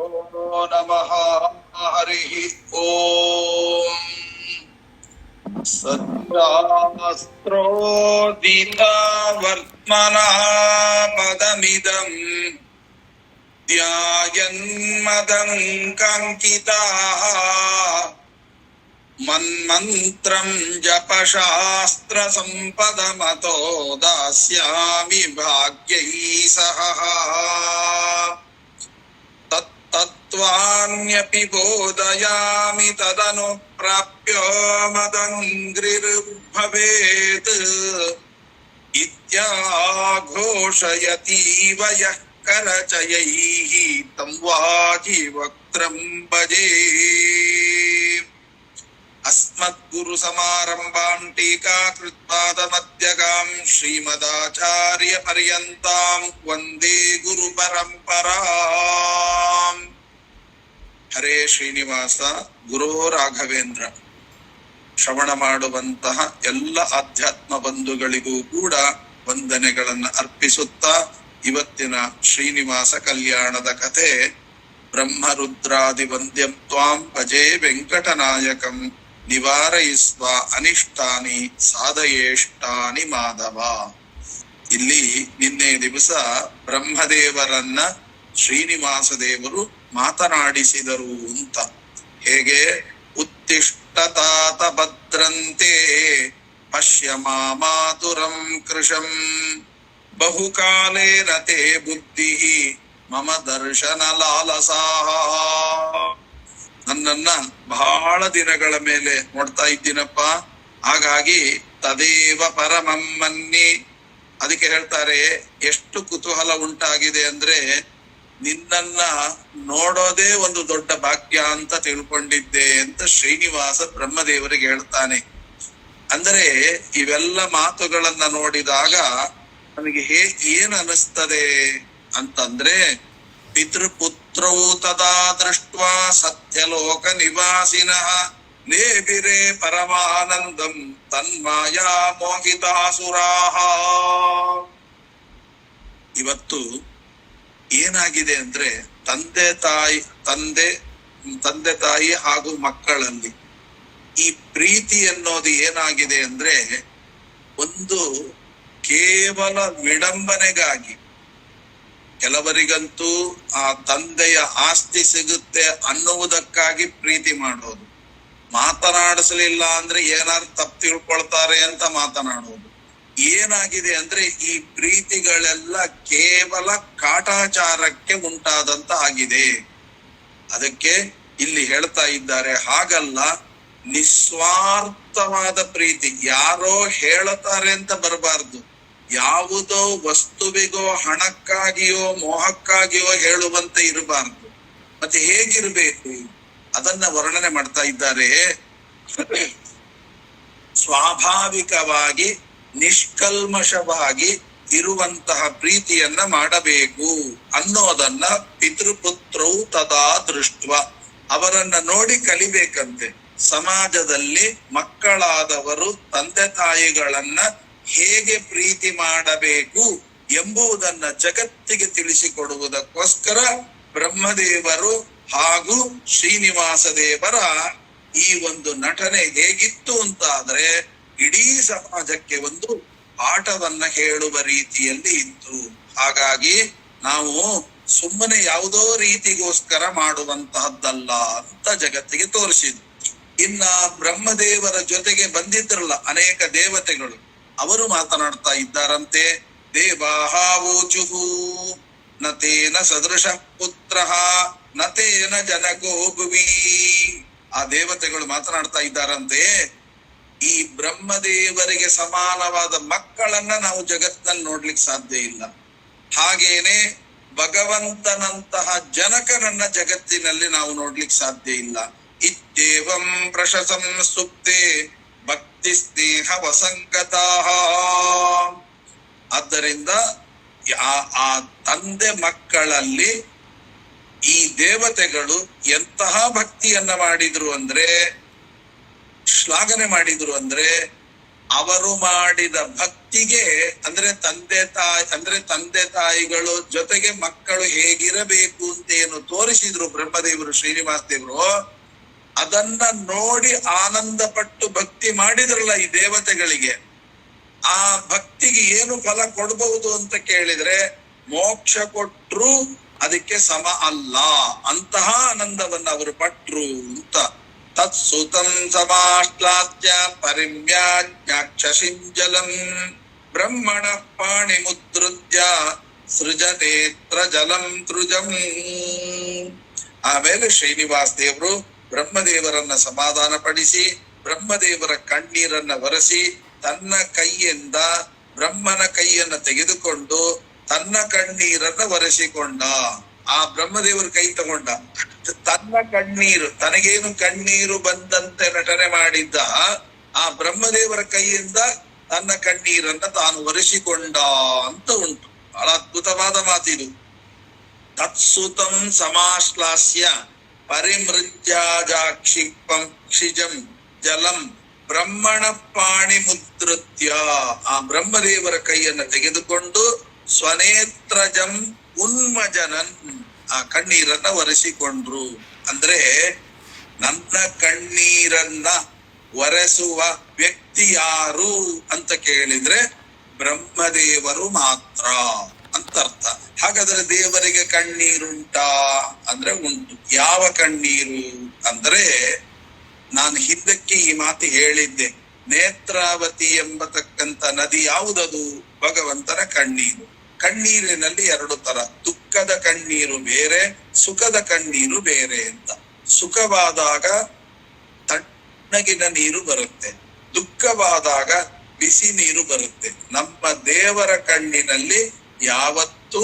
ನಮಃ. ಹರಿ ಓಂ. ಸತ್ರಾಸ್ತ್ರೋದಿತ ವರ್ತ್ಮನಾ ಪದಮಿದಂ ಧ್ಯಾಯನ್ಮದಂ ಕಂಕಿತಾಃ ಮನ್ಮಂತ್ರಂ ಜಪಶಾಸ್ತ್ರ ಸಂಪದಮತೋ ದಾಸ್ಯಾಮಿ ಭಾಗ್ಯೈ ಸಹ. ತತ್ವಾನ್ಯಪಿ ಬೋಧಯಾಮಿ ತದನು ಪ್ರಾಪ್ಯ ಮದಂಗ್ರಿರ್ಭವೇತ್ ಇತ್ಯಾಘೋಷಯತೀವ ಯಃ ಕರಚಯೈಃ ತಂ ವಾಜಿವಕ್ತ್ರಂ ಭಜೇ. ಅಸ್ಮದ್ಗುರು ಸಮಾರಂಭಾಂ ಟೀಕಾಕೃತ್ಪಾದಮಧ್ಯಗಾಂ ಶ್ರೀಮದಾಚಾರ್ಯ ಪರ್ಯಂತಾಂ ವಂದೇ ಗುರು ಪರಂಪರಾಂ. ಹರೇ ಶ್ರೀನಿವಾಸ ಗುರೋ ರಾಘವೇಂದ್ರ. ಶ್ರವಣ ಮಾಡುವಂತಹ ಎಲ್ಲ ಆಧ್ಯಾತ್ಮ ಬಂಧುಗಳಿಗೂ ಕೂಡ ವಂದನೆಗಳನ್ನು ಅರ್ಪಿಸುತ್ತಾ ಇವತ್ತಿನ ಶ್ರೀನಿವಾಸ ಕಲ್ಯಾಣದ ಕಥೆ ಬ್ರಹ್ಮರುದ್ರಾದಿ ವಂದ್ಯಂ ತ್ವಾಂ ಭಜೆ ವೆಂಕಟನಾಯಕಂ ನಿವಾರಯಿಸ್ವ ಅನಿಷ್ಟಾನಿ ಸಾಧಯೇಷ್ಟಾನಿ ಮಾಧವ. ಇಲ್ಲಿ ನಿನ್ನೆ ದಿವಸ ಬ್ರಹ್ಮದೇವರನ್ನ ಶ್ರೀನಿವಾಸ ದೇವರು ಮಾತನಾಡಿಸಿದರು ಅಂತ. ಹೇಗೆ? ಉತ್ತಿಷ್ಠತಾತ ಭದ್ರಂತೆ ಪಶ್ಯ ಮಾತುರಂ ಕೃಶಂ ಬಹುಕಾಲೇನ ತೇ ಬುದ್ಧಿ ಮಮ ದರ್ಶನ ಲಾಲಸಾಹ. ನನ್ನನ್ನ ಬಹಳ ದಿನಗಳ ಮೇಲೆ ನೋಡ್ತಾ ಇದ್ದೀನಪ್ಪ, ಹಾಗಾಗಿ ತದೇವ ಪರಮಂ ಮನ್ನಿ. ಅದಕ್ಕೆ ಹೇಳ್ತಾರೆ, ಎಷ್ಟು ಕುತೂಹಲ ಉಂಟಾಗಿದೆ ಅಂದ್ರೆ ನಿನ್ನನ್ನ ನೋಡೋದೇ ಒಂದು ದೊಡ್ಡ ಭಾಗ್ಯ ಅಂತ ತಿಳ್ಕೊಂಡಿದ್ದೆ ಅಂತ ಶ್ರೀನಿವಾಸ ಬ್ರಹ್ಮದೇವರಿಗೆ ಹೇಳ್ತಾನೆ. ಅಂದರೆ ಇವೆಲ್ಲ ಮಾತುಗಳನ್ನ ನೋಡಿದಾಗ ನನಗೆ ಏನ್ ಅನಿಸ್ತದೆ ಅಂತಂದ್ರೆ, ಪಿತೃಪುತ್ರೌ ತದಾ ದೃಷ್ಟ್ವಾ ಸತ್ಯಲೋಕ ನಿವಾಸಿನಃ ಲೇಬಿರೆ ಪರಮಾನಂದಂ ತನ್ಮಾಯಾ ಮೋಹಿತಾಸುರಾಹ. ಇವತ್ತು ಏನಾಗಿದೆ ಅಂದ್ರೆ ತಂದೆ ತಾಯಿ ಹಾಗೂ ಮಕ್ಕಳಲ್ಲಿ ಈ ಪ್ರೀತಿ ಅನ್ನೋದು ಏನಾಗಿದೆ ಅಂದ್ರೆ ಒಂದು ಕೇವಲ ವಿಡಂಬನೆಗಾಗಿ, ಕೆಲವರಿಗಂತೂ ಆ ತಂದೆಯ ಆಸ್ತಿ ಸಿಗುತ್ತೆ ಅನ್ನುವುದಕ್ಕಾಗಿ ಪ್ರೀತಿ ಮಾಡೋದು, ಮಾತನಾಡಿಸಲಿಲ್ಲ ಅಂದ್ರೆ ಏನಾದ್ರು ತಪ್ಪು ತಿಳ್ಕೊಳ್ತಾರೆ ಅಂತ ಮಾತನಾಡೋದು. ಏನಾಗಿದೆ ಅಂದ್ರೆ ಈ ಪ್ರೀತಿಗಳೆಲ್ಲ ಕೇವಲ ಕಾಟಾಚಾರಕ್ಕೆ ಉಂಟಾದಂತ ಆಗಿದೆ. ಅದಕ್ಕೆ ಇಲ್ಲಿ ಹೇಳ್ತಾ ಇದ್ದಾರೆ, ಹಾಗಲ್ಲ, ನಿಸ್ವಾರ್ಥವಾದ ಪ್ರೀತಿ. ಯಾರೋ ಹೇಳುತ್ತಾರೆ ಅಂತ ಬರಬಾರ್ದು, ಯಾವುದೋ ವಸ್ತುವಿಗೋ ಹಣಕ್ಕಾಗಿಯೋ ಮೋಹಕ್ಕಾಗಿಯೋ ಹೇಳುವಂತೆ ಇರಬಾರ್ದು. ಮತ್ತೆ ಹೇಗಿರ್ಬೇಕು ಅದನ್ನ ವರ್ಣನೆ ಮಾಡ್ತಾ ಇದ್ದಾರೆ. ಸ್ವಾಭಾವಿಕವಾಗಿ ನಿಷ್ಕಲ್ಮಶವಾಗಿ ಇರುವಂತಹ ಪ್ರೀತಿಯನ್ನ ಮಾಡಬೇಕು ಅನ್ನೋದನ್ನ ಪಿತೃಪುತ್ರೌ ತದಾ ದೃಷ್ಟ್ವ, ಅವರನ್ನ ನೋಡಿ ಕಲಿಬೇಕಂತೆ. ಸಮಾಜದಲ್ಲಿ ಮಕ್ಕಳಾದವರು ತಂದೆ ತಾಯಿಗಳನ್ನ ಹೇಗೆ ಪ್ರೀತಿ ಮಾಡಬೇಕು ಎಂಬುದನ್ನ ಜಗತ್ತಿಗೆ ತಿಳಿಸಿಕೊಡುವುದಕ್ಕೋಸ್ಕರ ಬ್ರಹ್ಮದೇವರು ಹಾಗೂ ಶ್ರೀನಿವಾಸ ದೇವರ ಈ ಒಂದು ನಟನೆ ಹೇಗಿತ್ತು ಅಂತ ಆದ್ರೆ ಇಡೀ ಸಮಾಜಕ್ಕೆ ಒಂದು ಪಾಠವನ್ನ ಹೇಳುವ ರೀತಿಯಲ್ಲಿ ಇತ್ತು. ಹಾಗಾಗಿ ನಾವು ಸುಮ್ಮನೆ ಯಾವುದೋ ರೀತಿಗೋಸ್ಕರ ಮಾಡುವಂತಹದ್ದಲ್ಲ ಅಂತ ಜಗತ್ತಿಗೆ ತೋರಿಸಿದ್ರು. ಇನ್ನ ಬ್ರಹ್ಮದೇವರ ಜೊತೆಗೆ ಬಂದಿದ್ರಲ್ಲ ಅನೇಕ ದೇವತೆಗಳು, ಅವರು ಮಾತನಾಡ್ತಾ ಇದ್ದಾರಂತೆ. ದೇವಾಹಾವೋಚುಹು ನತೇನ ಸದೃಶ ಪುತ್ರ ನತೇನ ಜನಕೋ ಭುವಿ. ಆ ದೇವತೆಗಳು ಮಾತನಾಡ್ತಾ ಇದ್ದಾರಂತೆ, ಈ ಬ್ರಹ್ಮದೇವರಿಗೆ ಸಮಾನವಾದ ಮಕ್ಕಳನ್ನ ನಾವು ಜಗತ್ತನ್ನು ನೋಡ್ಲಿಕ್ಕೆ ಸಾಧ್ಯ ಇಲ್ಲ. ಹಾಗೇನೆ ಭಗವಂತನಂತಹ ಜನಕನನ್ನ ಜಗತ್ತಿನಲ್ಲಿ ನಾವು ನೋಡ್ಲಿಕ್ಕೆ ಸಾಧ್ಯ ಇಲ್ಲ. ಇತ್ಯೇವಂ ಪ್ರಶಸಂ ಸುಪ್ತೆ ಭಕ್ತಿ ಸ್ನೇಹ ವಸಂಗತಾಃ. ಆದ್ದರಿಂದ ಆ ತಂದೆ ಮಕ್ಕಳಲ್ಲಿ ಈ ದೇವತೆಗಳು ಎಂತಹ ಭಕ್ತಿಯನ್ನ ಮಾಡಿದ್ರು ಅಂದ್ರೆ, ಶ್ಲಾಘನೆ ಮಾಡಿದ್ರು ಅಂದ್ರೆ, ಅವರು ಮಾಡಿದ ಭಕ್ತಿಗೆ ಅಂದ್ರೆ ತಂದೆ ತಾಯಿಗಳು ಜೊತೆಗೆ ಮಕ್ಕಳು ಹೇಗಿರಬೇಕು ಅಂತ ಏನು ತೋರಿಸಿದ್ರು ಬ್ರಹ್ಮದೇವರು ಶ್ರೀನಿವಾಸ ದೇವರು, ಅದನ್ನ ನೋಡಿ ಆನಂದ ಪಟ್ಟು ಭಕ್ತಿ ಮಾಡಿದ್ರಲ್ಲ ಈ ದೇವತೆಗಳಿಗೆ, ಆ ಭಕ್ತಿಗೆ ಏನು ಫಲ ಕೊಡಬಹುದು ಅಂತ ಕೇಳಿದ್ರೆ ಮೋಕ್ಷ ಕೊಟ್ರು ಅದಕ್ಕೆ ಸಮ ಅಲ್ಲ, ಅಂತಹ ಆನಂದವನ್ನ ಅವರು ಪಟ್ರು ಅಂತ. ತತ್ಸುತಂ ಸಮಾಶ್ಲಾಸ್ಯ ಪರಿಮ್ಯಾಜ್ಞಾಕ್ಷಸಿಂಜಲಂ ಬ್ರಹ್ಮಣ ಪಾಣಿ ಮುದ್ರುತ್ಯ ಸೃಜನೇತ್ರ ಜಲಂ ತೃಜಂ. ಆಮೇಲೆ ಶ್ರೀನಿವಾಸ ದೇವರು ಬ್ರಹ್ಮದೇವರನ್ನ ಸಮಾಧಾನ ಪಡಿಸಿ ಬ್ರಹ್ಮದೇವರ ಕಣ್ಣೀರನ್ನ ಒರೆಸಿ ತನ್ನ ಕೈಯಿಂದ ಬ್ರಹ್ಮನ ಕೈಯನ್ನ ತೆಗೆದುಕೊಂಡು ತನ್ನ ಕಣ್ಣೀರನ್ನ ಒರೆಸಿಕೊಂಡ. ಆ ಬ್ರಹ್ಮದೇವರ ಕೈ ತಗೊಂಡ, ತನ್ನ ಕಣ್ಣೀರು, ತನಗೇನು ಕಣ್ಣೀರು ಬಂದಂತೆ ನಟನೆ ಮಾಡಿದ್ದ ಆ ಬ್ರಹ್ಮದೇವರ ಕೈಯಿಂದ ತನ್ನ ಕಣ್ಣೀರನ್ನ ತಾನು ಒರೆಸಿಕೊಂಡ ಅಂತ ಉಂಟು. ಬಹಳ ಅದ್ಭುತವಾದ ಮಾತಿದು. ತತ್ಸುತಂ ಸಮಾಶ್ಲಾಸ್ಯ ಪರಿಮೃತ್ಯಾಜಾಕ್ಷಿಪಂ ಕ್ಷಿಜಂ ಜಲಂ ಬ್ರಹ್ಮಣ ಪಾಣಿ ಮುದ್ರತ್ಯ. ಆ ಬ್ರಹ್ಮದೇವರ ಕೈಯನ್ನು ತೆಗೆದುಕೊಂಡು ಸ್ವನೇತ್ರಜಂ ಉನ್ಮಜನನ್, ಆ ಕಣ್ಣೀರನ್ನ ಒರೆಸಿಕೊಂಡ್ರು. ಅಂದ್ರೆ ನನ್ನ ಕಣ್ಣೀರನ್ನ ಒರೆಸುವ ವ್ಯಕ್ತಿ ಯಾರು ಅಂತ ಕೇಳಿದ್ರೆ ಬ್ರಹ್ಮದೇವರು ಮಾತ್ರ ಅಂತ ಅರ್ಥ. ಹಾಗಾದ್ರೆ ದೇವರಿಗೆ ಕಣ್ಣೀರುಂಟಾ ಅಂದ್ರೆ ಉಂಟು. ಯಾವ ಕಣ್ಣೀರು ಅಂದ್ರೆ, ನಾನು ಹಿಂದಕ್ಕೆ ಈ ಮಾತು ಹೇಳಿದ್ದೆ, ನೇತ್ರಾವತಿ ಎಂಬತಕ್ಕಂತ ನದಿ ಯಾವುದದು? ಭಗವಂತನ ಕಣ್ಣೀರು. ಕಣ್ಣೀರಿನಲ್ಲಿ ಎರಡು ತರ, ದುಃಖದ ಕಣ್ಣೀರು ಬೇರೆ, ಸುಖದ ಕಣ್ಣೀರು ಬೇರೆ ಅಂತ. ಸುಖವಾದಾಗ ತಣ್ಣಗಿನ ನೀರು ಬರುತ್ತೆ, ದುಃಖವಾದಾಗ ಬಿಸಿ ನೀರು ಬರುತ್ತೆ. ನಮ್ಮ ದೇವರ ಕಣ್ಣಿನಲ್ಲಿ ಯಾವತ್ತೂ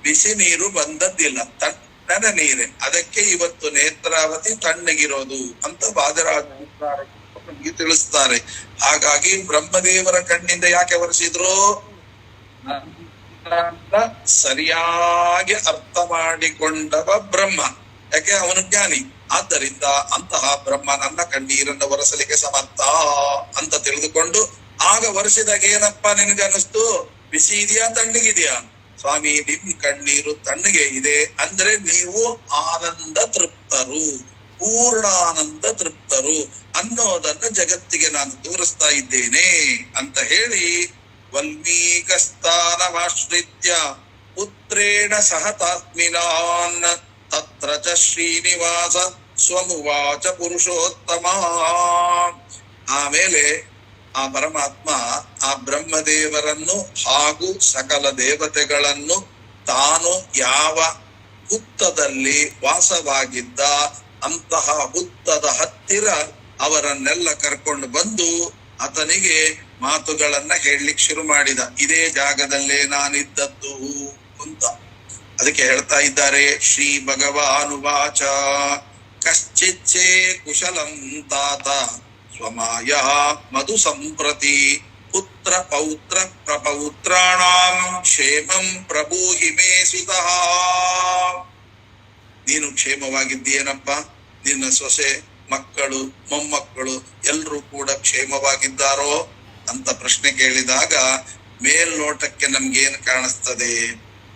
ಬಿಸಿ ನೀರು ಬಂದದ್ದಿಲ್ಲ, ತಣ್ಣನ ನೀರೇ. ಅದಕ್ಕೆ ಇವತ್ತು ನೇತ್ರಾವತಿ ತಣ್ಣಗಿರೋದು ಅಂತ ವಾದರಾಜ ತಿಳಿಸ್ತಾರೆ. ಹಾಗಾಗಿ ಬ್ರಹ್ಮದೇವರ ಕಣ್ಣಿಂದ ಯಾಕೆ ಒರೆಸಿದ್ರು? ಸರಿಯಾಗಿ ಅರ್ಥ ಮಾಡಿಕೊಂಡವ ಬ್ರಹ್ಮ, ಯಾಕೆ ಅವನು ಜ್ಞಾನಿ. ಆದ್ದರಿಂದ ಅಂತಹ ಬ್ರಹ್ಮ ನನ್ನ ಕಣ್ಣೀರನ್ನು ಒರೆಸಲಿಕ್ಕೆ ಸಮರ್ಥ ಅಂತ ತಿಳಿದುಕೊಂಡು ಆಗ ಒರೆಸಿದಾಗ ಏನಪ್ಪಾ ನಿನಗೆ ಅನಿಸ್ತು? ಬಿಸಿ ಇದೆಯಾ ತಣ್ಣಗಿದೆಯಾ? ಸ್ವಾಮಿ ನಿಮ್ ಕಣ್ಣೀರು ತಣ್ಣಗೆ ಇದೆ ಅಂದ್ರೆ ನೀವು ಆನಂದ ತೃಪ್ತರು, ಪೂರ್ಣಾನಂದ ತೃಪ್ತರು ಅನ್ನೋದನ್ನ ಜಗತ್ತಿಗೆ ನಾನು ತೋರಿಸ್ತಾ ಇದ್ದೇನೆ ಅಂತ ಹೇಳಿ ವಲ್ಮೀಕಸ್ಥಾನಮಾಶ್ರಿತ್ಯ ಪುತ್ರೇಣ ಸಹತಾತ್ಮಿನಾನ್ ತತ್ರ ಚ ಶ್ರೀನಿವಾಸ ಸ್ವಮುವಾಚ ಪುರುಷೋತ್ತಮ. ಆಮೇಲೆ ಆ ಪರಮಾತ್ಮ ಆ ಬ್ರಹ್ಮದೇವರನ್ನು ಹಾಗೂ ಸಕಲ ದೇವತೆಗಳನ್ನು ತಾನು ಯಾವ ಹುತ್ತದಲ್ಲಿ ವಾಸವಾಗಿದ್ದ ಅಂತಹ ಹುತ್ತದ ಹತ್ತಿರ ಅವರನ್ನೆಲ್ಲ ಕರ್ಕೊಂಡು ಬಂದು ಆತನಿಗೆ ಮಾತುಗಳನ್ನ ಹೇಳಲಿಕ್ಕೆ ಶುರು ಮಾಡಿದ. ಇದೇ ಜಾಗದಲ್ಲೇ ನಾನಿದ್ದದ್ದು ಅಂತ. ಅದಕ್ಕೆ ಹೇಳ್ತಾ ಇದ್ದಾರೆ, ಶ್ರೀ ಭಗವಾನುವಾಚ ಕಶ್ಚಿಚ್ಛೇ ಕುಶಲಂ ತಾತ ಸ್ವಮಾಯ ಮಧು ಸಂಪ್ರತಿ ಪುತ್ರ ಪೌತ್ರ ಪ್ರಪೌತ್ರಾಣಾಂ ಕ್ಷೇಮಂ ಪ್ರಭೂಹಿ ಮೇ ಸುತಃ. ನೀನು ಕ್ಷೇಮವಾಗಿದ್ದೀಯನಪ್ಪ, ನಿನ್ನ ಸೊಸೆ ಮಕ್ಕಳು ಮೊಮ್ಮಕ್ಕಳು ಎಲ್ಲರೂ ಕೂಡ ಕ್ಷೇಮವಾಗಿದ್ದಾರೋ ಅಂತ ಪ್ರಶ್ನೆ ಕೇಳಿದಾಗ ಮೇಲ್ನೋಟಕ್ಕೆ ನಮ್ಗೇನು ಕಾಣಿಸ್ತದೆ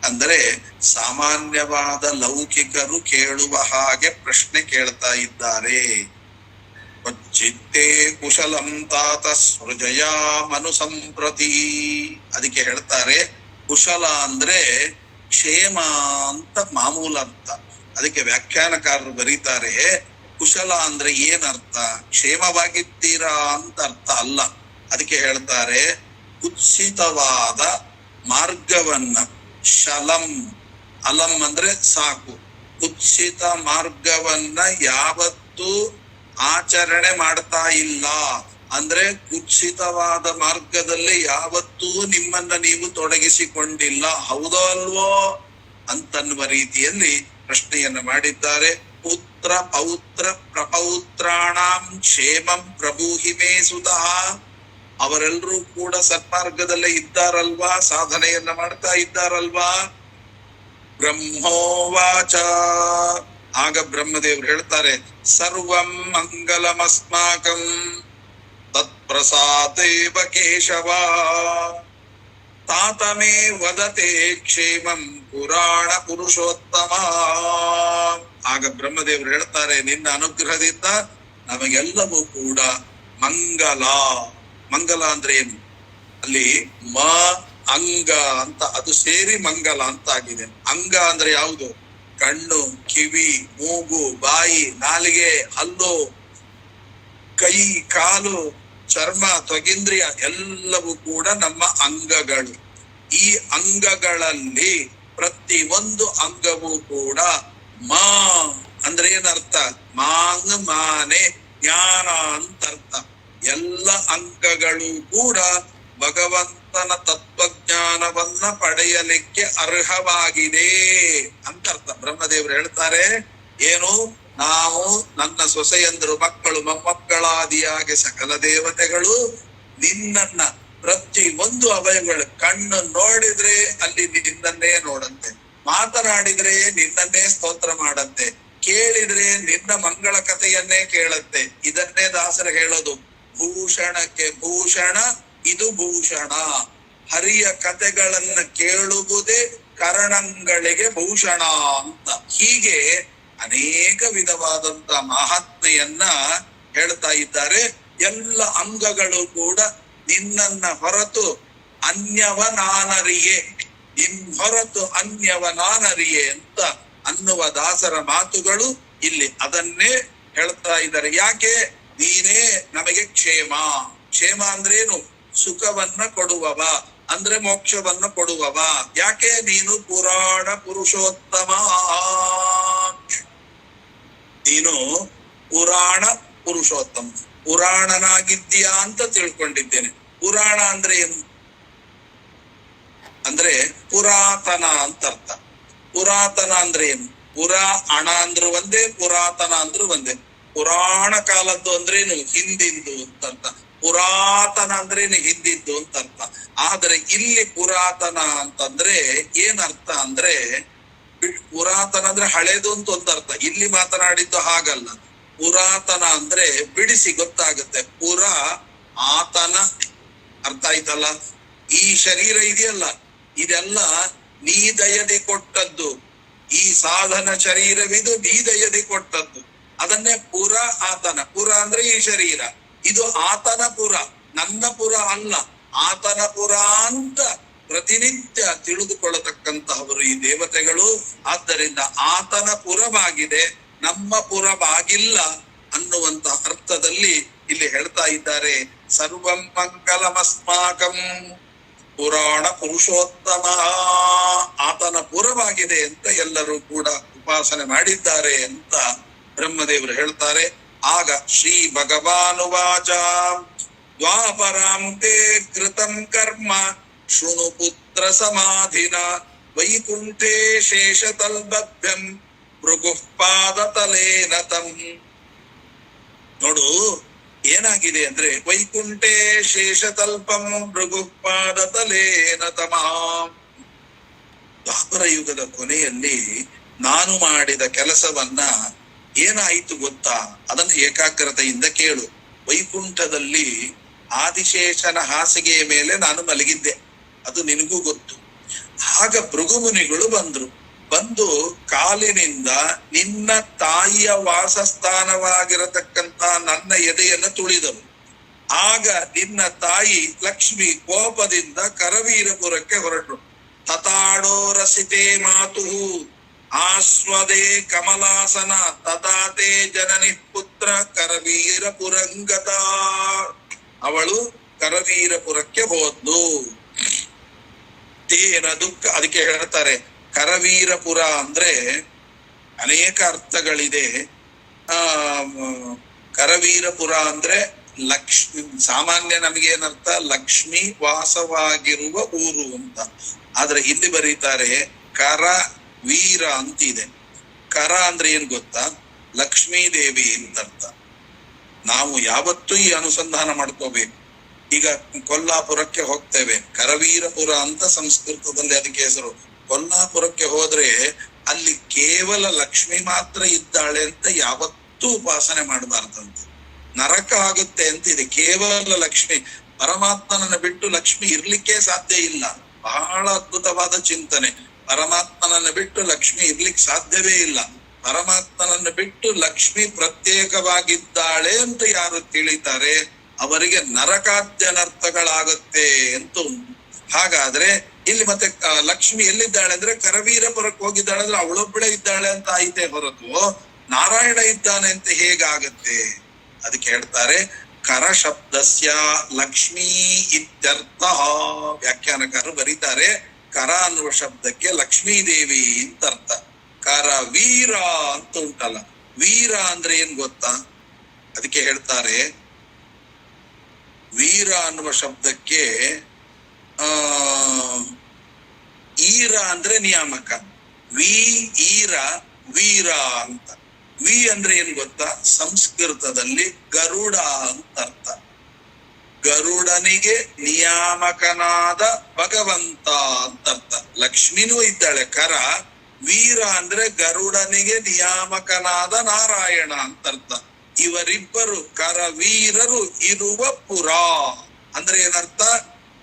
ಅಂದ್ರೆ ಸಾಮಾನ್ಯವಾದ ಲೌಕಿಕರು ಕೇಳುವ ಹಾಗೆ ಪ್ರಶ್ನೆ ಕೇಳ್ತಾ ಇದ್ದಾರೆ. ಚಿತ್ತೇ ಕುಶಲಂ ತಾತ ಸೃಜಯ ಮನು ಸಂಪ್ರತಿ. ಅದಕ್ಕೆ ಹೇಳ್ತಾರೆ ಕುಶಲ ಅಂದ್ರೆ ಕ್ಷೇಮ ಅಂತ ಮಾಮೂಲ ಅರ್ಥ. ಅದಕ್ಕೆ ವ್ಯಾಖ್ಯಾನಕಾರರು ಬರೀತಾರೆ ಕುಶಲ ಅಂದ್ರೆ ಏನರ್ಥ? ಕ್ಷೇಮವಾಗಿದ್ದೀರಾ ಅಂತ ಅರ್ಥ ಅಲ್ಲ. ಅದಕ್ಕೆ ಹೇಳ್ತಾರೆ ಕುತ್ಸಿತವಾದ ಮಾರ್ಗವನ್ನ, ಶಲಂ ಅಲಂ ಅಂದ್ರೆ ಸಾಕು, ಕುತ್ಸಿತ ಮಾರ್ಗವನ್ನ ಯಾವತ್ತೂ ಆಚರಣೆ ಮಾಡ್ತಾ ಇಲ್ಲ ಅಂದ್ರೆ ಕುತ್ಸಿತವಾದ ಮಾರ್ಗದಲ್ಲಿ ಯಾವತ್ತೂ ನಿಮ್ಮನ್ನ ನೀವು ತೊಡಗಿಸಿಕೊಂಡಿಲ್ಲ, ಹೌದೋ ಅಲ್ವೋ ಅಂತನ್ನುವ ರೀತಿಯಲ್ಲಿ ಪ್ರಶ್ನೆಯನ್ನ ಮಾಡಿದ್ದಾರೆ. ಪುತ್ರ ಪೌತ್ರ ಪ್ರಪೌತ್ರಾಣಾಂ ಕ್ಷೇಮಂ ಪ್ರಭೂಹಿ ಮೇ ಸುತಃ. ಅವರೆಲ್ಲರೂ ಕೂಡ ಸನ್ಮಾರ್ಗದಲ್ಲೇ ಇದ್ದಾರಲ್ವಾ, ಸಾಧನೆಯನ್ನ ಮಾಡ್ತಾ ಇದ್ದಾರಲ್ವಾ. ಬ್ರಹ್ಮೋವಾಚ. ಆಗ ಬ್ರಹ್ಮದೇವರು ಹೇಳ್ತಾರೆ ಸರ್ವಂ ಮಂಗಲಮಸ್ಮಾಕಂ ತತ್ ಪ್ರಸಾದೇವ ಕೇಶವ ತಾತಮೇ ವದತೆ ಕ್ಷೇಮಂ ಪುರಾಣ ಪುರುಷೋತ್ತಮ. ಆಗ ಬ್ರಹ್ಮದೇವರು ಹೇಳ್ತಾರೆ, ನಿನ್ನ ಅನುಗ್ರಹದಿಂದ ನಮಗೆಲ್ಲವೂ ಕೂಡ ಮಂಗಲ. ಮಂಗಲ ಅಂದ್ರೆ ಏನು? ಅಲ್ಲಿ ಮ ಅಂಗ ಅಂತ ಅದು ಸೇರಿ ಮಂಗಲ ಅಂತ ಆಗಿದೆ. ಅಂಗ ಅಂದ್ರೆ ಯಾವುದು? ಕಣ್ಣು, ಕಿವಿ, ಮೂಗು, ಬಾಯಿ, ನಾಲಿಗೆ, ಹಲ್ಲು, ಕೈ, ಕಾಲು, ಚರ್ಮ, ತ್ವಗಿಂದ್ರಿಯ ಎಲ್ಲವೂ ಕೂಡ ನಮ್ಮ ಅಂಗಗಳು. ಈ ಅಂಗಗಳಲ್ಲಿ ಪ್ರತಿ ಒಂದು ಅಂಗವೂ ಕೂಡ ಮಾ ಅಂದ್ರೆ ಏನರ್ಥ? ಮಾಂಗ್ ಮಾನೆ ಜ್ಞಾನ ಅಂತ ಅರ್ಥ. ಎಲ್ಲ ಅಂಗಗಳು ಕೂಡ ಭಗವಂತನ ತತ್ವಜ್ಞಾನವನ್ನ ಪಡೆಯಲಿಕ್ಕೆ ಅರ್ಹವಾಗಿದೆ ಅಂತ ಅರ್ಥ. ಬ್ರಹ್ಮದೇವರು ಹೇಳ್ತಾರೆ, ಏನು? ನಾವು ನನ್ನ ಸೊಸೆಯಂದರು, ಮಕ್ಕಳು, ಮೊಮ್ಮಕ್ಕಳಾದಿಯಾಗಿ ಸಕಲ ದೇವತೆಗಳು ನಿನ್ನನ್ನ ಪ್ರತಿ ಒಂದು ಅವಯವಗಳು, ಕಣ್ಣು ನೋಡಿದ್ರೆ ಅಲ್ಲಿ ನಿನ್ನನ್ನೇ ನೋಡಂತೆ, ಮಾತನಾಡಿದ್ರೆ ನಿನ್ನನ್ನೇ ಸ್ತೋತ್ರ ಮಾಡಂತೆ, ಕೇಳಿದ್ರೆ ನಿನ್ನ ಮಂಗಳ ಕಥೆಯನ್ನೇ ಕೇಳತ್ತೆ. ಇದನ್ನೇ ದಾಸರು ಹೇಳೋದು, ಭೂಷಣಕ್ಕೆ ಭೂಷಣ ಇದು ಭೂಷಣ. ಹರಿಯ ಕಥೆಗಳನ್ನ ಕೇಳುವುದೇ ಕರಣಗಳಿಗೆ ಭೂಷಣ ಅಂತ. ಹೀಗೆ ಅನೇಕ ವಿಧವಾದಂತ ಮಹಾತ್ಮೆಯನ್ನ ಹೇಳ್ತಾ ಇದ್ದಾರೆ. ಎಲ್ಲ ಅಂಗಗಳು ಕೂಡ ನಿನ್ನನ್ನ ಹೊರತು ಅನ್ಯವ ನಾನರಿಯೇ, ನಿನ್ ಹೊರತು ಅನ್ಯವ ನಾನರಿಯೇ ಅಂತ ಅನ್ನುವ ದಾಸರ ಮಾತುಗಳು ಇಲ್ಲಿ ಅದನ್ನೇ ಹೇಳ್ತಾ ಇದ್ದಾರೆ. ಯಾಕೆ? ನೀನೇ ನಮಗೆ ಕ್ಷೇಮ. ಕ್ಷೇಮ ಅಂದ್ರೇನು? ಸುಖವನ್ನ ಕೊಡುವವ, ಅಂದ್ರೆ ಮೋಕ್ಷವನ್ನ ಕೊಡುವವ. ಯಾಕೆ? ನೀನು ಪುರಾಣ ಪುರುಷೋತ್ತಮ. ನೀನು ಪುರಾಣ ಪುರುಷೋತ್ತಮ, ಪುರಾಣನಾಗಿದ್ದೀಯಾ ಅಂತ ತಿಳ್ಕೊಂಡಿದ್ದೇನೆ. ಪುರಾಣ ಅಂದ್ರೆ ಏನು? ಅಂದ್ರೆ ಪುರಾತನ ಅಂತ ಅರ್ಥ. ಪುರಾತನ ಅಂದ್ರೆ ಏನು? ಪುರಾ ಅಣ ಅಂದ್ರು ಒಂದೇ, ಪುರಾತನ ಅಂದ್ರು ಒಂದೇ. ಪುರಾಣ ಕಾಲದ್ದು ಅಂದ್ರೇನು? ಹಿಂದಿಂದು ಅಂತ ಅರ್ಥ. ಪುರಾತನ ಅಂದ್ರೇನು? ಹಿಂದಿದ್ದು ಅಂತ ಅರ್ಥ. ಆದ್ರೆ ಇಲ್ಲಿ ಪುರಾತನ ಅಂತಂದ್ರೆ ಏನ್ ಅರ್ಥ ಅಂದ್ರೆ, ಪುರಾತನ ಅಂದ್ರೆ ಹಳೇದು ಅಂತ ಒಂದು ಅರ್ಥ. ಇಲ್ಲಿ ಮಾತನಾಡಿದ್ದು ಹಾಗಲ್ಲ. ಪುರಾತನ ಅಂದ್ರೆ ಬಿಡಿಸಿ ಗೊತ್ತಾಗುತ್ತೆ. ಪುರ ಆತನ ಅರ್ಥ ಆಯ್ತಲ್ಲ. ಈ ಶರೀರ ಇದೆಯಲ್ಲ, ಇದೆಲ್ಲ ನೀ ದಯದೆ ಕೊಟ್ಟದ್ದು. ಈ ಸಾಧನ ಶರೀರವಿದು ನೀ ದಯದೆ ಕೊಟ್ಟದ್ದು. ಅದನ್ನೇ ಪುರ ಆತನ. ಪುರ ಅಂದ್ರೆ ಈ ಶರೀರ, ಇದು ಆತನ ಪುರ, ನನ್ನ ಪುರ ಅಲ್ಲ, ಆತನ ಪುರ ಅಂತ ಪ್ರತಿನಿತ್ಯ ತಿಳಿದುಕೊಳ್ಳತಕ್ಕಂತಹವರು ಈ ದೇವತೆಗಳು. ಆದ್ದರಿಂದ ಆತನ ಪುರವಾಗಿದೆ, ನಮ್ಮ ಪುರವಾಗಿಲ್ಲ ಅನ್ನುವಂತ ಅರ್ಥದಲ್ಲಿ ಇಲ್ಲಿ ಹೇಳ್ತಾ ಇದ್ದಾರೆ. ಸರ್ವಂ ಮಂಗಲಮಸ್ಮಾಕಂ ಪುರಾಣ ಪುರುಷೋತ್ತಮ. ಆತನ ಪುರವಾಗಿದೆ ಅಂತ ಎಲ್ಲರೂ ಕೂಡ ಉಪಾಸನೆ ಮಾಡಿದ್ದಾರೆ ಅಂತ ಬ್ರಹ್ಮದೇವರು ಹೇಳ್ತಾರೆ. ಆಗ ಶ್ರೀ ಭಗವಾನುವಾಚ ದ್ವಾಪರಾಂತೆ ಕೃತಂ ಕರ್ಮ ಶೃಣು ಪುತ್ರ ಸಮಾಧಿನ ವೈಕುಂಠೇ ಶೇಷತಲ್ಬಭ್ಯಂ ಭೃಗುಃ ಪಾದತಲೇನ ತಂ. ನೋಡು ಏನಾಗಿದೆ ಅಂದ್ರೆ, ವೈಕುಂಠೇ ಶೇಷತಲ್ಪಂ ಭೃಗುಃ ಪಾದತಲೇನ ತಮ. ದ್ವಾಪರ ಯುಗದ ಕೊನೆಯಲ್ಲಿ ನಾನು ಮಾಡಿದ ಕೆಲಸವನ್ನ ಏನಾಯಿತು ಗೊತ್ತಾ? ಅದನ್ನು ಏಕಾಗ್ರತೆಯಿಂದ ಕೇಳು. ವೈಕುಂಠದಲ್ಲಿ ಆದಿಶೇಷನ ಹಾಸಿಗೆಯ ಮೇಲೆ ನಾನು ಮಲಗಿದ್ದೆ, ಅದು ನಿನಗೂ ಗೊತ್ತು. ಆಗ ಭೃಗುಮುನಿಗಳು ಬಂದ್ರು. ಬಂದು ಕಾಲಿನಿಂದ ನಿನ್ನ ತಾಯಿಯ ವಾಸಸ್ಥಾನವಾಗಿರತಕ್ಕಂತ ನನ್ನ ಎದೆಯನ್ನು ತುಳಿದರು. ಆಗ ನಿನ್ನ ತಾಯಿ ಲಕ್ಷ್ಮಿ ಕೋಪದಿಂದ ಕರವೀರಪುರಕ್ಕೆ ಹೊರಟರು. ತತಾಡೋ ರಸಿತೆ ಮಾತು ಆಸ್ವದೇ ಕಮಲಾಸನ ತದಾತೆ ಜನನಿ ಪುತ್ರ ಕರವೀರಪುರಂಗತ. ಅವಳು ಕರವೀರಪುರಕ್ಕೆ ಹೋದ್ಲು. ತೇನ ದುಃಖ. ಅದಕ್ಕೆ ಹೇಳ್ತಾರೆ ಕರವೀರಪುರ ಅಂದ್ರೆ ಅನೇಕ ಅರ್ಥಗಳಿದೆ. ಕರವೀರಪುರ ಅಂದ್ರೆ ಲಕ್ಷ್ಮಿ, ಸಾಮಾನ್ಯ ನಮಗೇನರ್ಥ? ಲಕ್ಷ್ಮಿ ವಾಸವಾಗಿರುವ ಊರು ಅಂತ. ಆದ್ರೆ ಇಲ್ಲಿ ಬರೀತಾರೆ ಕರ ವೀರ ಅಂತಿದೆ. ಕರ ಅಂದ್ರೆ ಏನ್ ಗೊತ್ತಾ? ಲಕ್ಷ್ಮೀ ದೇವಿ ಅಂತ ಅರ್ಥ. ನಾವು ಯಾವತ್ತೂ ಈ ಅನುಸಂಧಾನ ಮಾಡ್ಕೋಬೇಕು. ಈಗ ಕೊಲ್ಲಾಪುರಕ್ಕೆ ಹೋಗ್ತೇವೆ, ಕರವೀರಪುರ ಅಂತ ಸಂಸ್ಕೃತದಲ್ಲಿ ಅದಕ್ಕೆ ಹೆಸರು. ಕೊಲ್ಲಾಪುರಕ್ಕೆ ಹೋದ್ರೆ ಅಲ್ಲಿ ಕೇವಲ ಲಕ್ಷ್ಮಿ ಮಾತ್ರ ಇದ್ದಾಳೆ ಅಂತ ಯಾವತ್ತೂ ಉಪಾಸನೆ ಮಾಡಬಾರ್ದಂತೆ. ನರಕ ಆಗುತ್ತೆ ಅಂತಿದೆ. ಕೇವಲ ಲಕ್ಷ್ಮಿ, ಪರಮಾತ್ಮನನ್ನ ಬಿಟ್ಟು ಲಕ್ಷ್ಮಿ ಇರ್ಲಿಕ್ಕೆ ಸಾಧ್ಯ ಇಲ್ಲ. ಬಹಳ ಅದ್ಭುತವಾದ ಚಿಂತನೆ. ಪರಮಾತ್ಮನನ್ನ ಬಿಟ್ಟು ಲಕ್ಷ್ಮಿ ಇರ್ಲಿಕ್ಕೆ ಸಾಧ್ಯವೇ ಇಲ್ಲ. ಪರಮಾತ್ಮನನ್ನ ಬಿಟ್ಟು ಲಕ್ಷ್ಮಿ ಪ್ರತ್ಯೇಕವಾಗಿದ್ದಾಳೆ ಅಂತ ಯಾರು ತಿಳಿತಾರೆ ಅವರಿಗೆ ನರಕಾದ್ಯನರ್ಥಗಳಾಗುತ್ತೆ ಅಂತ ಉಂಟು. ಹಾಗಾದ್ರೆ ಇಲ್ಲಿ ಮತ್ತೆ ಲಕ್ಷ್ಮಿ ಎಲ್ಲಿದ್ದಾಳೆ ಅಂದ್ರೆ ಕರವೀರಪುರಕ್ಕೆ ಹೋಗಿದ್ದಾಳೆ ಅಂದ್ರೆ ಅವಳೊಬ್ಬಳೆ ಇದ್ದಾಳೆ ಅಂತ ಆಯ್ತೆ ಹೊರತು ನಾರಾಯಣ ಇದ್ದಾನೆ ಅಂತ ಹೇಗಾಗತ್ತೆ? ಅದಕ್ಕೆ ಹೇಳ್ತಾರೆ ಕರ ಶಬ್ದಸ್ಯ ಲಕ್ಷ್ಮೀ ಇತ್ಯರ್ಥ. ವ್ಯಾಖ್ಯಾನಕಾರರು ಬರೀತಾರೆ ಕರ ಅನ್ನುವ ಶಬ್ದಕ್ಕೆ ಲಕ್ಷ್ಮೀ ದೇವಿ ಅಂತ ಅರ್ಥ. ಕರ ವೀರ ಅಂತ ಉಂಟಲ್ಲ, ವೀರ ಅಂದ್ರೆ ಏನ್ ಗೊತ್ತಾ? ಅದಕ್ಕೆ ಹೇಳ್ತಾರೆ ವೀರ ಅನ್ನುವ ಶಬ್ದಕ್ಕೆ ಈರ ಅಂದ್ರೆ ನಿಯಾಮಕ, ಈರ ವೀರ ಅಂತ. ವಿ ಅಂದ್ರೆ ಏನ್ ಗೊತ್ತಾ? ಸಂಸ್ಕೃತದಲ್ಲಿ ಗರುಡ ಅಂತ ಅರ್ಥ. ಗರುಡನಿಗೆ ನಿಯಾಮಕನಾದ ಭಗವಂತ ಅಂತ ಅರ್ಥ. ಲಕ್ಷ್ಮಿನೂ ಇದ್ದಾಳೆ ಕರ. ವೀರ ಅಂದ್ರೆ ಗರುಡನಿಗೆ ನಿಯಾಮಕನಾದ ನಾರಾಯಣ ಅಂತ ಅರ್ಥ. ಇವರಿಬ್ಬರು ಕರವೀರರು ಇರುವ ಪುರ ಅಂದ್ರೆ ಏನರ್ಥ?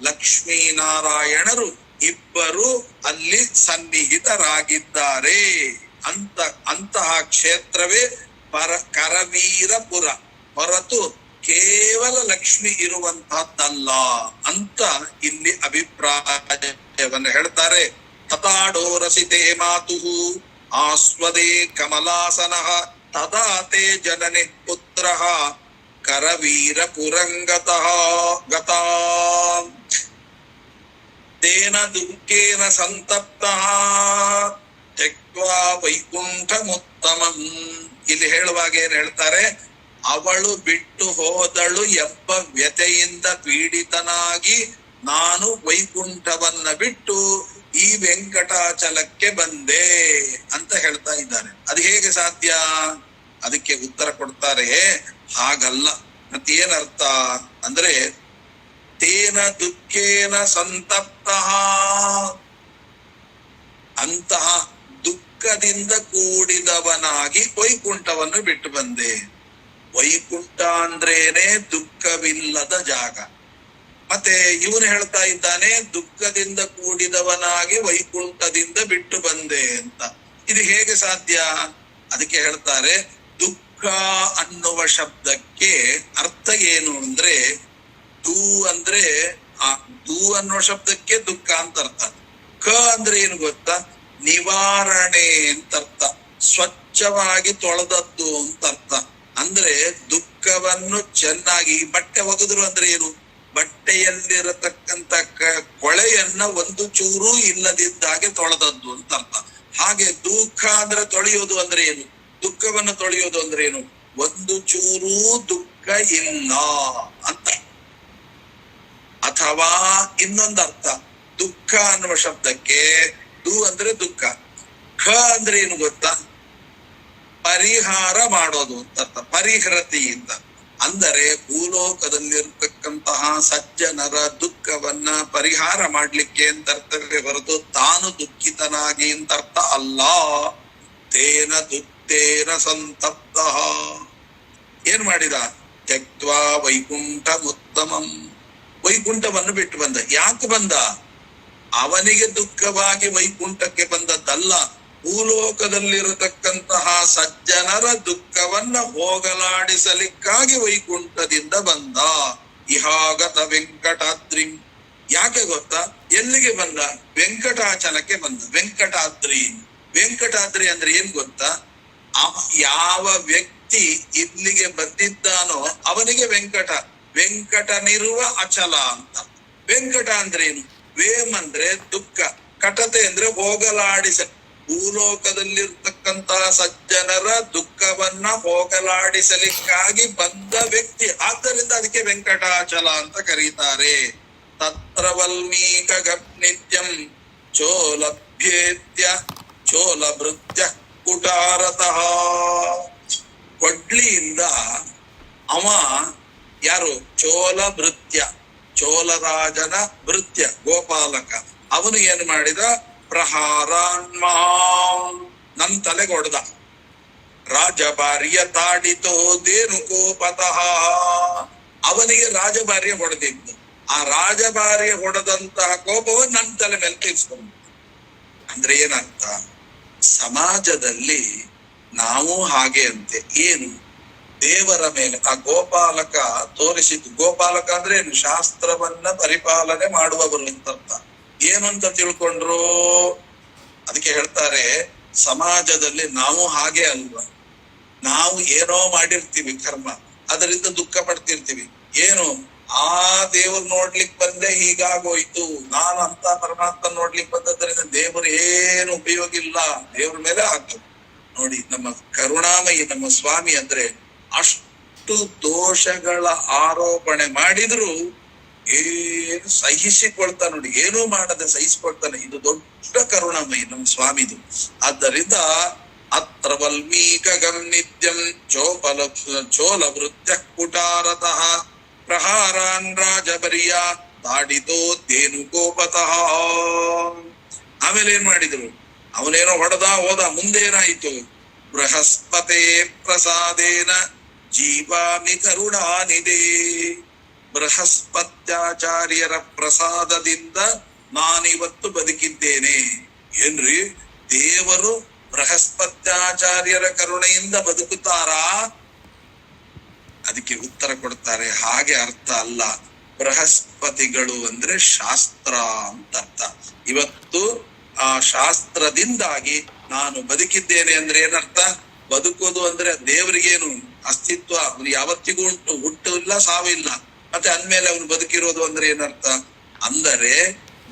ಲಕ್ಷ್ಮೀ ನಾರಾಯಣರು ಇಬ್ಬರು ಅಲ್ಲಿ ಸನ್ನಿಹಿತರಾಗಿದ್ದಾರೆ ಅಂತ. ಅಂತಹ ಕ್ಷೇತ್ರವೇ ಕರವೀರಪುರ, ಹೊರತು ಕೇವಲ ಲಕ್ಷ್ಮಿ ಇರುವಂತಹದ್ದಲ್ಲ ಅಂತ ಇಲ್ಲಿ ಅಭಿಪ್ರಾಯವನ್ನು ಹೇಳ್ತಾರೆ. ತಥಾಡೋರಸಿತೆ ಮಾತು ಆಸ್ವದೇ ಕಮಲಾಸನಃ ತದಾ ತೇ ಜನನಿ ಪುತ್ರ ಕರವೀರಪುರಂಗತಃ ಗತಾ ತೇನ ದುಃಖೇನ ಸಂತಪ್ತಃ ತ್ಯಕ್ವಾ ವೈಕುಂಠಮುತ್ತಮಂ. ಇಲ್ಲಿ ಹೇಳುವಾಗ ಏನ್ ಹೇಳ್ತಾರೆ? ಅವಳು ಬಿಟ್ಟು ಹೋದಳು ಎಂಬ ವ್ಯಥೆಯಿಂದ ಪೀಡಿತನಾಗಿ ನಾನು ವೈಕುಂಠವನ್ನ ಬಿಟ್ಟು ಈ ವೆಂಕಟಾಚಲಕ್ಕೆ ಬಂದೆ ಅಂತ ಹೇಳ್ತಾ ಇದ್ದಾನೆ. ಅದು ಹೇಗೆ ಸಾಧ್ಯ? ಅದಕ್ಕೆ ಉತ್ತರ ಕೊಡ್ತಾರೆ, ಹಾಗಲ್ಲ. ಮತ್ತೇನರ್ಥ ಅಂದ್ರೆ ತೇನ ದುಃಖೇನ ಸಂತಪ್ತಃ, ಅಂತಹ ದುಃಖದಿಂದ ಕೂಡಿದವನಾಗಿ ವೈಕುಂಠವನ್ನು ಬಿಟ್ಟು ಬಂದೆ. ವೈಕುಂಠ ಅಂದ್ರೇನೆ ದುಃಖವಿಲ್ಲದ ಜಾಗ. ಮತ್ತೆ ಇವನು ಹೇಳ್ತಾ ಇದ್ದಾನೆ ದುಃಖದಿಂದ ಕೂಡಿದವನಾಗಿ ವೈಕುಂಠದಿಂದ ಬಿಟ್ಟು ಬಂದೆ ಅಂತ. ಇದು ಹೇಗೆ ಸಾಧ್ಯ? ಅದಕ್ಕೆ ಹೇಳ್ತಾರೆ ದುಃಖ ಅನ್ನುವ ಶಬ್ದಕ್ಕೆ ಅರ್ಥ ಏನು ಅಂದ್ರೆ, ದೂ ಅಂದ್ರೆ ದೂ ಅನ್ನುವ ಶಬ್ದಕ್ಕೆ ದುಃಖ ಅಂತ ಅರ್ಥ. ಕ ಅಂದ್ರೆ ಏನು ಗೊತ್ತಾ? ನಿವಾರಣೆ ಅಂತ ಅರ್ಥ. ಸ್ವಚ್ಛವಾಗಿ ತೊಳೆದದ್ದು ಅಂತ ಅರ್ಥ. ಅಂದ್ರೆ ದುಃಖವನ್ನು ಚೆನ್ನಾಗಿ, ಬಟ್ಟೆ ಒಗೆದ್ರು ಅಂದ್ರೆ ಏನು? ಬಟ್ಟೆಯಲ್ಲಿರತಕ್ಕಂತ ಕೊಳೆಯನ್ನ ಒಂದು ಚೂರು ಇಲ್ಲದಿದ್ದಾಗೆ ತೊಳೆದದ್ದು ಅಂತ ಅರ್ಥ. ಹಾಗೆ ದುಃಖ ಅಂದ್ರೆ ತೊಳೆಯೋದು ಅಂದ್ರೆ ಏನು? ದುಃಖವನ್ನು ತೊಳೆಯೋದು ಅಂದ್ರೆ ಏನು? ಒಂದು ಚೂರೂ ದುಃಖ ಇಲ್ಲ ಅಂತ. ಅಥವಾ ಇನ್ನೊಂದು ಅರ್ಥ, ದುಃಖ ಅನ್ನುವ ಶಬ್ದಕ್ಕೆ ದು ಅಂದ್ರೆ ದುಃಖ, ಖ ಅಂದ್ರೆ ಏನು ಗೊತ್ತಾ? ಪರಿಹಾರ ಮಾಡೋದು ಅಂತ ಅರ್ಥ. ಪರಿಹೃತಿಯಿಂದ ಅಂದರೆ ಭೂಲೋಕದಲ್ಲಿರ್ತಕ್ಕಂತಹ ಸಜ್ಜನರ ದುಃಖವನ್ನ ಪರಿಹಾರ ಮಾಡ್ಲಿಕ್ಕೆ ಅಂತ ಅರ್ಥವೇ ಹೊರತು ತಾನು ದುಃಖಿತನಾಗಿ ಅಂತ ಅರ್ಥ ಅಲ್ಲ. ತೇನ ದುಃಖೇನ ಸಂತಪ್ತ. ಏನ್ ಮಾಡಿದ? ತ್ಯಕ್ವಾ ವೈಕುಂಠಮುತ್ತಮಂ. ವೈಕುಂಠವನ್ನು ಬಿಟ್ಟು ಬಂದ. ಯಾಕೆ ಬಂದ? ಅವನಿಗೆ ದುಃಖವಾಗಿ ವೈಕುಂಠಕ್ಕೆ ಬಂದದ್ದಲ್ಲ, ಭೂಲೋಕದಲ್ಲಿರತಕ್ಕಂತಹ ಸಜ್ಜನರ ದುಃಖವನ್ನ ಹೋಗಲಾಡಿಸಲಿಕ್ಕಾಗಿ ವೈಕುಂಠದಿಂದ ಬಂದ. ಇಹಾಗತ ವೆಂಕಟಾದ್ರಿ. ಯಾಕೆ ಗೊತ್ತಾ? ಎಲ್ಲಿಗೆ ಬಂದ? ವೆಂಕಟಾಚಲಕ್ಕೆ ಬಂದ. ವೆಂಕಟಾದ್ರಿ. ವೆಂಕಟಾದ್ರಿ ಅಂದ್ರೆ ಏನ್ ಗೊತ್ತಾ? ಯಾವ ವ್ಯಕ್ತಿ ಇಲ್ಲಿಗೆ ಬಂದಿದ್ದಾನೋ ಅವನಿಗೆ ವೆಂಕಟ. ವೆಂಕಟನಿರುವ ಅಚಲ ಅಂತ. ವೆಂಕಟ ಅಂದ್ರೆ ಏನು? ವೇಮ್ ಅಂದ್ರೆ ದುಃಖ, ಕಟತೆ ಅಂದ್ರೆ ಹೋಗಲಾಡಿಸ. ಭೂಲೋಕದಲ್ಲಿರ್ತಕ್ಕಂತಹ ಸಜ್ಜನರ ದುಃಖವನ್ನ ಹೋಗಲಾಡಿಸಲಿಕ್ಕಾಗಿ ಬಂದ ವ್ಯಕ್ತಿ. ಆದ್ದರಿಂದ ಅದಕ್ಕೆ ವೆಂಕಟಾಚಲ ಅಂತ ಕರೀತಾರೆ. ತತ್ರ ವಲ್ಮೀಕ ನಿತ್ಯಂ ಚೋಲಭ್ಯೇತ್ಯ ಚೋಲಭೃತ್ಯ ಕುಟಾರತಃ. ಕೊಡ್ಲಿಯಿಂದ ಅವ ಯಾರು? ಚೋಲಭೃತ್ಯ, ಚೋಲರಾಜನ ಭೃತ್ಯ, ಗೋಪಾಲಕ. ಅವನು ಏನ್ ಮಾಡಿದ? ಪ್ರಹಾರಾನ್ಮಾ, ನನ್ ತಲೆಗೆ ಹೊಡೆದ. ರಾಜಭಾರ್ಯ ತಾಡಿತೋ ದೇನುಕೋಪತಃ. ಅವನಿಗೆ ರಾಜಭಾರ್ಯ ಹೊಡೆದಿದ್ದು, ಆ ರಾಜಭಾರ್ಯ ಹೊಡೆದಂತಹ ಕೋಪವನ್ನು ನನ್ನ ತಲೆ ಮೇಲೆ ತೀರ್ಸ್ಕೊಂಡು. ಅಂದ್ರೆ ಏನರ್ಥ? ಸಮಾಜದಲ್ಲಿ ನಾವು ಹಾಗೆ ಅಂತೆ. ಏನು? ದೇವರ ಮೇಲೆ ಆ ಗೋಪಾಲಕ ತೋರಿಸಿದ್ದು. ಗೋಪಾಲಕ ಅಂದ್ರೆ ಏನು? ಶಾಸ್ತ್ರವನ್ನ ಪರಿಪಾಲನೆ ಮಾಡುವವರು ಅಂತರ್ಥ. ಏನು ಅಂತ ತಿಳ್ಕೊಂಡ್ರು? ಅದಕ್ಕೆ ಹೇಳ್ತಾರೆ, ಸಮಾಜದಲ್ಲಿ ನಾವು ಹಾಗೆ ಅಲ್ವಾ, ನಾವು ಏನೋ ಮಾಡಿರ್ತೀವಿ ಕರ್ಮ, ಅದರಿಂದ ದುಃಖ ಪಡ್ತಿರ್ತೀವಿ. ಏನು? ಆ ದೇವ್ರು ನೋಡ್ಲಿಕ್ ಬಂದೆ ಹೀಗಾಗೋಯ್ತು, ನಾನು ಅಂತ ಪರಮಾತ್ಮ ನೋಡ್ಲಿಕ್ ಬಂದದ್ರಿಂದ ದೇವರು ಏನು ಉಪಯೋಗ ಇಲ್ಲ, ದೇವ್ರ ಮೇಲೆ ಹಾಕ್ತು. ನೋಡಿ, ನಮ್ಮ ಕರುಣಾಮಯಿ ನಮ್ಮ ಸ್ವಾಮಿ ಅಂದ್ರೆ ಅಷ್ಟು ದೋಷಗಳ ಆರೋಪಣೆ ಮಾಡಿದ್ರು ಏನು ಸಹಿಸಿಕೊಳ್ತಾ, ನೋಡಿ, ಏನೂ ಮಾಡದೆ ಸಹಿಸಿಕೊಳ್ತಾನೆ. ಇದು ದೊಡ್ಡ ಕರುಣಾಮಯಿ ನಮ್ಮ ಸ್ವಾಮಿದು. ಆದ್ದರಿಂದ ಅತ್ರ ವಲ್ಮೀಕಗಂ ನಿತ್ಯಂ ಚೋಲ ವೃತ್ಯ ಕುಟಾರತಃ ಪ್ರಹಾರಾನ್ ರಾಜಬರಿಯ ತಾಡಿತೋ ದೇನುಕೋಪತಃ. ಆಮೇಲೆ ಏನ್ ಮಾಡಿದ್ರು? ಅವನೇನೋ ಹೊಡೆದ ಹೋದ, ಮುಂದೆ ಏನಾಯಿತು? ಬೃಹಸ್ಪತೆ ಪ್ರಸಾದೇನ ಜೀವಾಮಿ ಕರುಣಾನಿಧೇ. ಬೃಹಸ್ಪತ್ಯಾಚಾರ್ಯರ ಪ್ರಸಾದದಿಂದ ನಾನಿವತ್ತು ಬದುಕಿದ್ದೇನೆ. ಏನ್ರಿ, ದೇವರು ಬೃಹಸ್ಪತ್ಯಾಚಾರ್ಯರ ಕರುಣೆಯಿಂದ ಬದುಕುತ್ತಾರಾ? ಅದಕ್ಕೆ ಉತ್ತರ ಕೊಡ್ತಾರೆ, ಹಾಗೆ ಅರ್ಥ ಅಲ್ಲ. ಬೃಹಸ್ಪತಿಗಳು ಅಂದ್ರೆ ಶಾಸ್ತ್ರ ಅಂತ ಅರ್ಥ. ಇವತ್ತು ಆ ಶಾಸ್ತ್ರದಿಂದಾಗಿ ನಾನು ಬದುಕಿದ್ದೇನೆ ಅಂದ್ರೆ ಏನರ್ಥ? ಬದುಕೋದು ಅಂದ್ರೆ ದೇವರಿಗೇನು ಅಸ್ತಿತ್ವ ಯಾವತ್ತಿಗೂ ಉಂಟು, ಹುಟ್ಟು ಇಲ್ಲ, ಸಾವಿಲ್ಲ. ಮತ್ತೆ ಅಂದ್ಮೇಲೆ ಅವನು ಬದುಕಿರೋದು ಅಂದ್ರೆ ಏನರ್ಥ? ಅಂದರೆ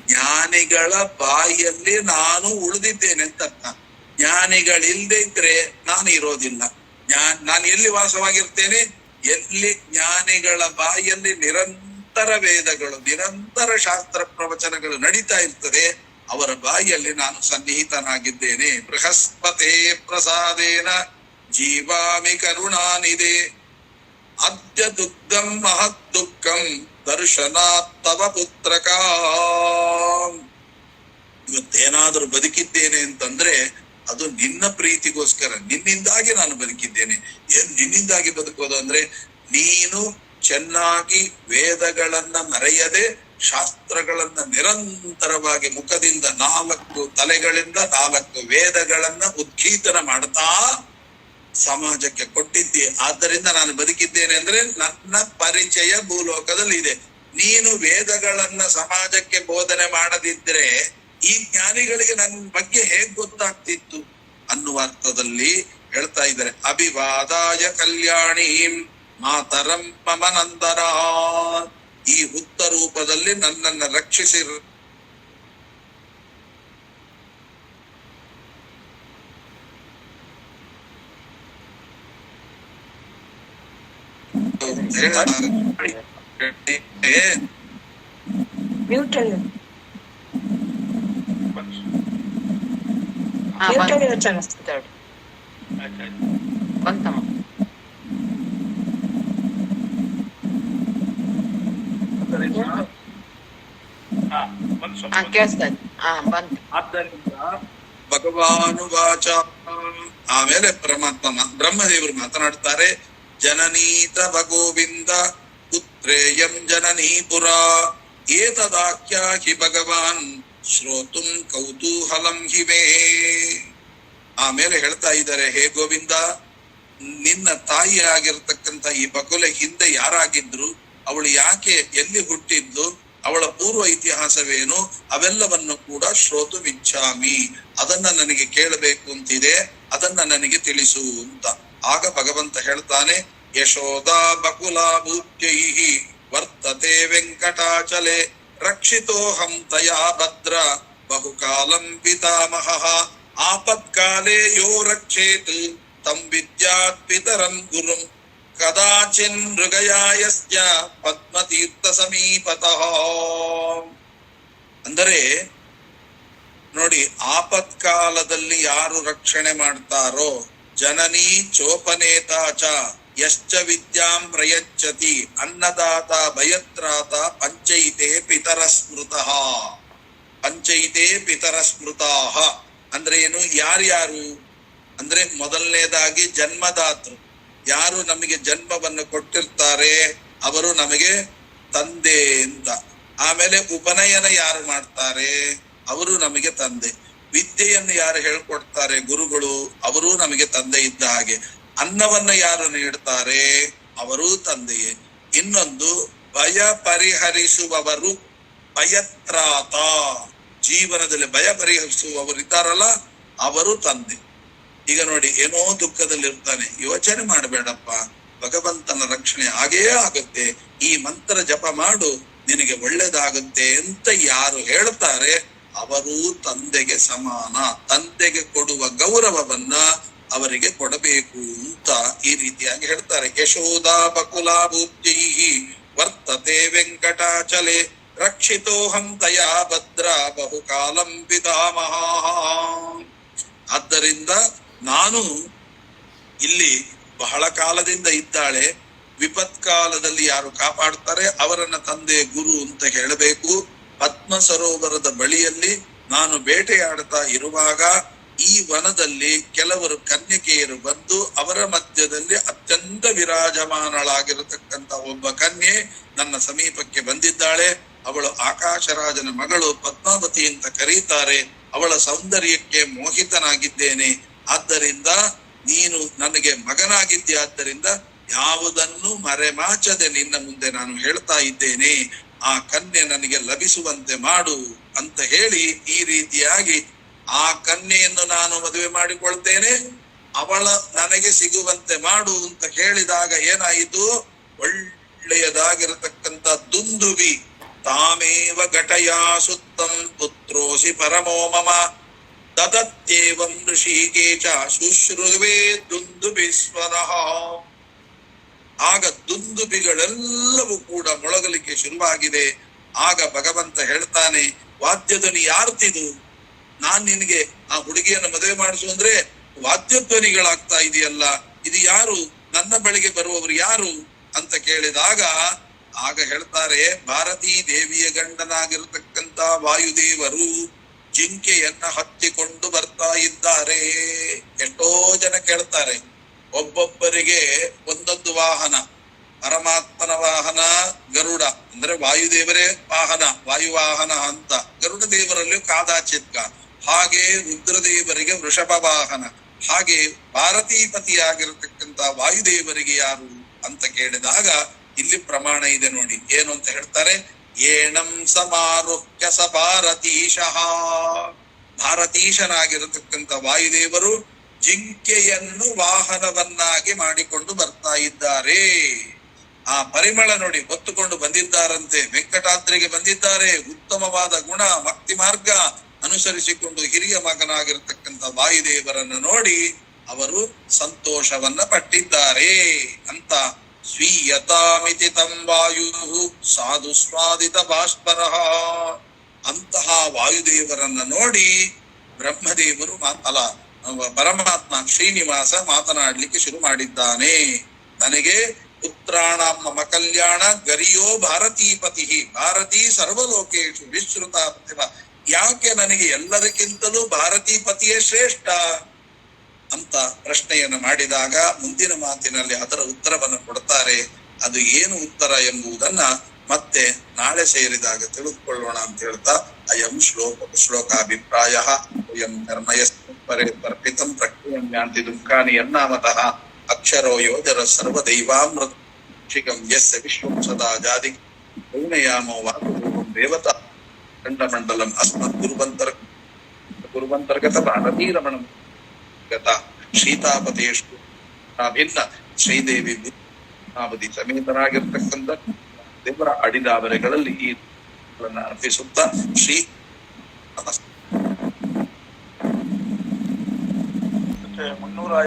ಜ್ಞಾನಿಗಳ ಬಾಯಿಯಲ್ಲಿ ನಾನು ಉಳಿದಿದ್ದೇನೆ ಅಂತ ಅರ್ಥ. ಜ್ಞಾನಿಗಳಿಲ್ದೇ ಇದ್ರೆ ನಾನು ಇರೋದಿಲ್ಲ. ನಾನು ಎಲ್ಲಿ ವಾಸವಾಗಿರ್ತೇನೆ? ಎಲ್ಲಿ ಜ್ಞಾನಿಗಳ ಬಾಯಿಯಲ್ಲಿ ನಿರಂತರ ವೇದಗಳು, ನಿರಂತರ ಶಾಸ್ತ್ರ ಪ್ರವಚನಗಳು ನಡೀತಾ ಇರ್ತದೆ, ಅವರ ಬಾಯಿಯಲ್ಲಿ ನಾನು ಸನ್ನಿಹಿತನಾಗಿದ್ದೇನೆ. ಬೃಹಸ್ಪತೆ ಪ್ರಸಾದೇನ ಜೀವಾಮಿ ಕರುಣಾನಿಧೆ ಅದ್ಯ ದುಗ್ಧಂ ಮಹದ್ ದುಃಖಂ ದರ್ಶನಾತ್ ತವ ಪುತ್ರಕ. ಇವತ್ತೇನಾದ್ರೂ ಬದುಕಿದ್ದೇನೆ ಅಂತಂದ್ರೆ ಅದು ನಿನ್ನ ಪ್ರೀತಿಗೋಸ್ಕರ, ನಿನ್ನಿಂದಾಗಿ ನಾನು ಬದುಕಿದ್ದೇನೆ. ಏನ್ ನಿನ್ನಿಂದಾಗಿ ಬದುಕೋದು ಅಂದ್ರೆ, ನೀನು ಚೆನ್ನಾಗಿ ವೇದಗಳನ್ನ ಮರೆಯದೆ ಶಾಸ್ತ್ರಗಳನ್ನ ನಿರಂತರವಾಗಿ ಮುಖದಿಂದ 4 ತಲೆಗಳಿಂದ 4 ವೇದಗಳನ್ನ ಉದ್ಗೀತನ ಮಾಡ್ತಾ ಸಮಾಜಕ್ಕೆ ಕೊಟ್ಟಿದ್ದೆ. ಆದ್ದರಿಂದ ನಾನು ಬದುಕಿದ್ದೇನೆ ಅಂದ್ರೆ ನನ್ನ ಪರಿಚಯ ಭೂಲೋಕದಲ್ಲಿ ಇದೆ. ನೀನು ವೇದಗಳನ್ನ ಸಮಾಜಕ್ಕೆ ಬೋಧನೆ ಮಾಡದಿದ್ರೆ ಈ ಜ್ಞಾನಿಗಳಿಗೆ ನನ್ನ ಬಗ್ಗೆ ಹೇಗ್ ಗೊತ್ತಾಗ್ತಿತ್ತು ಅನ್ನುವ ಅರ್ಥದಲ್ಲಿ ಹೇಳ್ತಾ ಇದ್ದಾರೆ. ಅಭಿವಾದಾಯ ಕಲ್ಯಾಣೀಂ ಮಾತರಂ ಮಮ ನಂದರ. ಈ ಹುತ್ತ ರೂಪದಲ್ಲಿ ನನ್ನನ್ನು ರಕ್ಷಿಸಿ ಭಗವಾನುವಾಚ. ಆಮೇಲೆ ಪರಮಾತ್ಮ ಬ್ರಹ್ಮದೇವರು ಮಾತನಾಡ್ತಾರೆ, ಜನನೀತ ಭಗೋವಿಂದ ಪುತ್ರೇಯಂ ಜನನೀಪುರ ಏತದಾಖ್ಯ ಹಿ ಭಗವಾನ್ ಶ್ರೋತುಂ ಕೌತೂಹಲಂ ಹಿಮೇ. ಆಮೇಲೆ ಹೇಳ್ತಾ ಇದ್ದಾರೆ, ಹೇ ಗೋವಿಂದ, ನಿನ್ನ ತಾಯಿ ಆಗಿರ್ತಕ್ಕಂಥ ಈ ಬಕುಲೆ ಹಿಂದೆ ಯಾರಾಗಿದ್ರು, ಅವಳು ಯಾಕೆ ಎಲ್ಲಿ ಹುಟ್ಟಿದ್ದು, ಅವಳ ಪೂರ್ವ ಇತಿಹಾಸವೇನು, ಅವೆಲ್ಲವನ್ನು ಕೂಡ ಶ್ರೋತು ಇಚ್ಛಾಮಿ, ಅದನ್ನ ನನಗೆ ಕೇಳಬೇಕು ಅಂತಿದೆ, ಅದನ್ನ ನನಗೆ ತಿಳಿಸು ಅಂತ. ಆಗ ಭಗವಂತ ಹೇಳ್ತಾನೆ, ಯಶೋದಾ ಬಕುಲಾ ಭೂತ್ಯೈಹಿ ವರ್ತತೆ ವೆಂಕಟಾಚಲೆ ರಕ್ಷಿತೋಹಂ ತಯಾ ಭದ್ರ ಬಹುಕಾಲಂ ಪಿತಾಮಹಃ ಆಪತ್ಕಾಲೇ ಯೋ ರಕ್ಷೇತ್ ತಂ ವಿದ್ಯಾತ್ ಪಿತರಂ ಗುರುಂ ಕದಾಚಿನ್ ಮೃಗಯಾಯಸ್ಯ ಪದ್ಮತೀರ್ಥ ಸಮೀಪತಃ. ಅಂದರೆ ನೋಡಿ, ಆಪತ್ಕಾಲದಲ್ಲಿ ಯಾರು ರಕ್ಷಣೆ ಮಾಡ್ತಾರೋ, ಜನನೀ ಚೋಪನೇತಾಚ ಯಶ್ಚ ವಿದ್ಯಾಂ ಪ್ರಯಚ್ಛತಿ ಅನ್ನದಾತ ಭಯತ್ರಾತ ಪಂಚೈತೆ ಪಿತರ ಸ್ಮೃತಃ. ಪಂಚೈತೆ ಪಿತರ ಸ್ಮೃತಾಹ ಅಂದ್ರೆ ಏನು? ಯಾರ್ಯಾರು? ಅಂದ್ರೆ ಮೊದಲನೇದಾಗಿ ಜನ್ಮದಾತೃ, ಯಾರು ನಮಗೆ ಜನ್ಮವನ್ನು ಕೊಟ್ಟಿರ್ತಾರೆ ಅವರು ನಮಗೆ ತಂದೆ ಅಂತ. ಆಮೇಲೆ ಉಪನಯನ ಯಾರು ಮಾಡ್ತಾರೆ ಅವರು ನಮಗೆ ತಂದೆ. ವಿದ್ಯೆಯನ್ನು ಯಾರು ಹೇಳ್ಕೊಡ್ತಾರೆ ಗುರುಗಳು, ಅವರು ನಮಗೆ ತಂದೆ ಇದ್ದ ಹಾಗೆ. ಅನ್ನವನ್ನ ಯಾರು ನೀಡ್ತಾರೆ ಅವರೂ ತಂದೆಯೇ. ಇನ್ನೊಂದು ಭಯ ಪರಿಹರಿಸುವವರು, ಭಯತ್ರಾತ, ಜೀವನದಲ್ಲಿ ಭಯ ಪರಿಹರಿಸುವವರಿದ್ದಾರಲ್ಲ ಅವರು ತಂದೆ. ಈಗ ನೋಡಿ, ಏನೋ ದುಃಖದಲ್ಲಿ ಇರ್ತಾನೆ, ಯೋಚನೆ ಮಾಡಬೇಡಪ್ಪ, ಭಗವಂತನ ರಕ್ಷಣೆ ಆಗೇ ಆಗುತ್ತೆ, ಈ ಮಂತ್ರ ಜಪ ಮಾಡು ನಿನಗೆ ಒಳ್ಳೇದಾಗುತ್ತೆ ಅಂತ ಯಾರು ಹೇಳ್ತಾರೆ ಅವರೂ ತಂದೆಗೆ ಸಮಾನ. ತಂದೆಗೆ ಕೊಡುವ ಗೌರವವನ್ನ ಅವರಿಗೆ ಕೊಡಬೇಕು ಅಂತ ಈ ರೀತಿಯಾಗಿ ಹೇಳ್ತಾರೆ. ಯಶೋದಾ ಬಕುಲಾಭೂಪ್ಯೈಹಿ ವರ್ತತೆ ವೆಂಕಟಾಚಲೆ ರಕ್ಷಿತೋಹಂ ತಯಾ ಭದ್ರ ಬಹುಕಾಲಂ ಪಿತಾಮಹ. ಆದ್ದರಿಂದ ನಾನು ಇಲ್ಲಿ ಬಹಳ ಕಾಲದಿಂದ ಇದ್ದಾಳೆ, ವಿಪತ್ಕಾಲದಲ್ಲಿ ಯಾರು ಕಾಪಾಡ್ತಾರೆ ಅವರನ್ನ ತಂದೆ ಗುರು ಅಂತ ಹೇಳಬೇಕು. ಪದ್ಮ ಸರೋವರದ ಬಳಿಯಲ್ಲಿ ನಾನು ಬೇಟೆಯಾಡ್ತಾ ಇರುವಾಗ ಈ ವನದಲ್ಲಿ ಕೆಲವರು ಕನ್ಯಕೆಯರು ಬಂದು ಅವರ ಮಧ್ಯದಲ್ಲಿ ಅತ್ಯಂತ ವಿರಾಜಮಾನಳಾಗಿರತಕ್ಕಂತ ಒಬ್ಬ ಕನ್ಯೆ ನನ್ನ ಸಮೀಪಕ್ಕೆ ಬಂದಿದ್ದಾಳೆ. ಅವಳು ಆಕಾಶರಾಜನ ಮಗಳು ಪದ್ಮಾವತಿ ಅಂತ ಕರೀತಾರೆ. ಅವಳ ಸೌಂದರ್ಯಕ್ಕೆ ಮೋಹಿತನಾಗಿದ್ದೇನೆ. ಆದ್ದರಿಂದ ನೀನು ನನಗೆ ಮಗನಾಗಿದ್ದೆ, ಆದ್ದರಿಂದ ಯಾವುದನ್ನು ಮರೆಮಾಚದೆ ನಿನ್ನ ಮುಂದೆ ನಾನು ಹೇಳ್ತಾ ಇದ್ದೇನೆ, ಆ ಕನ್ಯೆ ನನಗೆ ಲಭಿಸುವಂತೆ ಮಾಡು ಅಂತ ಹೇಳಿ ಈ ರೀತಿಯಾಗಿ ಆ ಕನ್ಯೆಯನ್ನು ನಾನು ಮದುವೆ ಮಾಡಿಕೊಳ್ತೇನೆ, ಅವಳ ನನಗೆ ಸಿಗುವಂತೆ ಮಾಡು ಅಂತ ಹೇಳಿದಾಗ ಏನಾಯಿತು, ಒಳ್ಳೆಯದಾಗಿರತಕ್ಕಂತ ದುಂದುಬಿ ತಾಮೇವ ಘಟಯಾ ಸುತ್ತಂ ಪುತ್ರೋಸಿ ಪರಮೋ ಮಮ ದದತ್ಯೇವಂ ಋಷಿಕೇಶ ಶುಶ್ರುವೇ ದುಂದುಬಿಸ್ವರಃ. ಆಗ ದುಂದುಬಿಗಳೆಲ್ಲವೂ ಕೂಡ ಮೊಳಗಲಿಕ್ಕೆ ಶುರುವಾಗಿದೆ. ಆಗ ಭಗವಂತ ಹೇಳ್ತಾನೆ, ವಾದ್ಯಧ್ವನಿ ಯಾರ್ತಿದು? ನಾನ್ ನಿನಗೆ ಆ ಹುಡುಗಿಯನ್ನು ಮದುವೆ ಮಾಡಿಸು ಅಂದ್ರೆ ವಾದ್ಯಧ್ವನಿಗಳಾಗ್ತಾ ಇದೆಯಲ್ಲ, ಇದು ಯಾರು? ನನ್ನ ಬಳಿಗೆ ಬರುವವರು ಯಾರು ಅಂತ ಕೇಳಿದಾಗ ಆಗ ಹೇಳ್ತಾರೆ, ಭಾರತೀ ದೇವಿಯ ಗಂಡನಾಗಿರತಕ್ಕಂತ ವಾಯುದೇವರು ಜಿಂಕೆಯನ್ನ ಹತ್ತಿಕೊಂಡು ಬರ್ತಾ ಇದ್ದಾರೆ. ಎಷ್ಟೋ ಜನ ಕೇಳ್ತಾರೆ, ಒಬ್ಬೊಬ್ಬರಿಗೆ ಒಂದೊಂದು ವಾಹನ. ಪರಮಾತ್ಮನ ವಾಹನ ಗರುಡ ಅಂದ್ರೆ ವಾಯುದೇವರೇ ವಾಹನ, ವಾಯುವಾಹನ ಅಂತ. ಗರುಡ ದೇವರಲ್ಲಿ ಕಾದಾಚಿತ್ಕ, ಹಾಗೆ ರುದ್ರದೇವರಿಗೆ ವೃಷಭ ವಾಹನ, ಹಾಗೆ ಭಾರತೀಪತಿಯಾಗಿರತಕ್ಕಂತ ವಾಯುದೇವರಿಗೆ ಯಾರು ಅಂತ ಕೇಳಿದಾಗ ಇಲ್ಲಿ ಪ್ರಮಾಣ ಇದೆ ನೋಡಿ. ಏನು ಅಂತ ಹೇಳ್ತಾರೆ, ಏಣಂ ಸಮಾರುಹ್ಯ ಸ ಭಾರತೀಶಃ. ಭಾರತೀಶನಾಗಿರತಕ್ಕಂತ ವಾಯುದೇವರು ಜಿಂಕೆಯನ್ನು ವಾಹನವನ್ನಾಗಿ ಮಾಡಿಕೊಂಡು ಬರ್ತಾ ಇದ್ದಾರೆ. ಆ ಪರಿಮಳ ನೋಡಿ, ಹೊತ್ತುಕೊಂಡು ಬಂದಿದ್ದಾರಂತೆ, ವೆಂಕಟಾದ್ರಿಗೆ ಬಂದಿದ್ದಾರೆ. ಉತ್ತಮವಾದ ಗುಣ ಭಕ್ತಿ ಮಾರ್ಗ ಅನುಸರಿಸಿಕೊಂಡು ಹಿರಿಯ ಮಗನಾಗಿರತಕ್ಕಂತ ವಾಯುದೇವರನ್ನು ನೋಡಿ ಅವರು ಸಂತೋಷವನ್ನ ಪಟ್ಟಿದ್ದಾರೆ ಅಂತ. ಸ್ವೀಯತಾಮಿತಿ ತಂ ವಾಯು ಸಾಧು ಸ್ವಾದಿತ ಭಾಸ್ಪರಃ. ಅಂತಹ ವಾಯುದೇವರನ್ನ ನೋಡಿ ಬ್ರಹ್ಮದೇವರು ಪರಮಾತ್ಮ ಶ್ರೀನಿವಾಸ ಮಾತನಾಡ್ಲಿಕ್ಕೆ ಶುರು ಮಾಡಿದ್ದಾನೆ. ನನಗೆ ಪುತ್ರಾಣ ಮಮ ಕಲ್ಯಾಣ ಗರಿಯೋ ಭಾರತೀಪತಿ, ಭಾರತೀ ಸರ್ವಲೋಕೇಶು ವಿಶ್ರುತ. ಯಾಕೆ ನನಗೆ ಎಲ್ಲರಿಗಿಂತಲೂ ಭಾರತೀಪತಿಯೇ ಶ್ರೇಷ್ಠ ಅಂತ ಪ್ರಶ್ನೆಯನ್ನು ಮಾಡಿದಾಗ ಮುಂದಿನ ಮಾತಿನಲ್ಲಿ ಅದರ ಉತ್ತರವನ್ನು ಕೊಡ್ತಾರೆ. ಅದು ಏನು ಉತ್ತರ ಎಂಬುದನ್ನ ಮತ್ತೆ ನಾಳೆ ಸೇರಿದಾಗ ತಿಳಿದುಕೊಳ್ಳೋಣ ಅಂತ ಹೇಳ್ತಾ, ಅಯಂ ಶ್ಲೋಕಾಭಿಪ್ರಾಯ ಅಯಂ ಕರ್ಮಯಸ್ಪರೆ ತರ್ಪಿತಂ ಪ್ರಕ್ರಿಯಂ ಯಾಂತಿ ದುಃಖಾನಿ ಯನ್ನಾಮತಃ ಅಕ್ಷರೋ ಯೋಜರ ಸರ್ವದೈವಾಮೃತ ಶಿಖಂ ಯಸ್ಯ ವಿಶ್ವಂ ಸದಾ ಜಾತಿ ಪೂರ್ಣಯಾಮೋ ವಾಸುದೇವಂ ದೇವತಾ ಖಂಡಮಂಡಲಂ ಅಸ್ಮತ್ ಗುರುವಂತರ್ಗತ ಭಾರತೀರಮಣಂ ಗತ ಸೀತಾಪತೇಶು ಭಿನ್ನ ಶ್ರೀದೇವಿ ಅವಧಿ ಸಮೇತರಾಗಿರ್ತಕ್ಕಂಥ ದೇವರ ಅಡಿದಾವರೆಗಳಲ್ಲಿ ಈ ಅರ್ಪಿಸುತ್ತಾ ಶ್ರೀ ನಮಸ್ತೆ. 300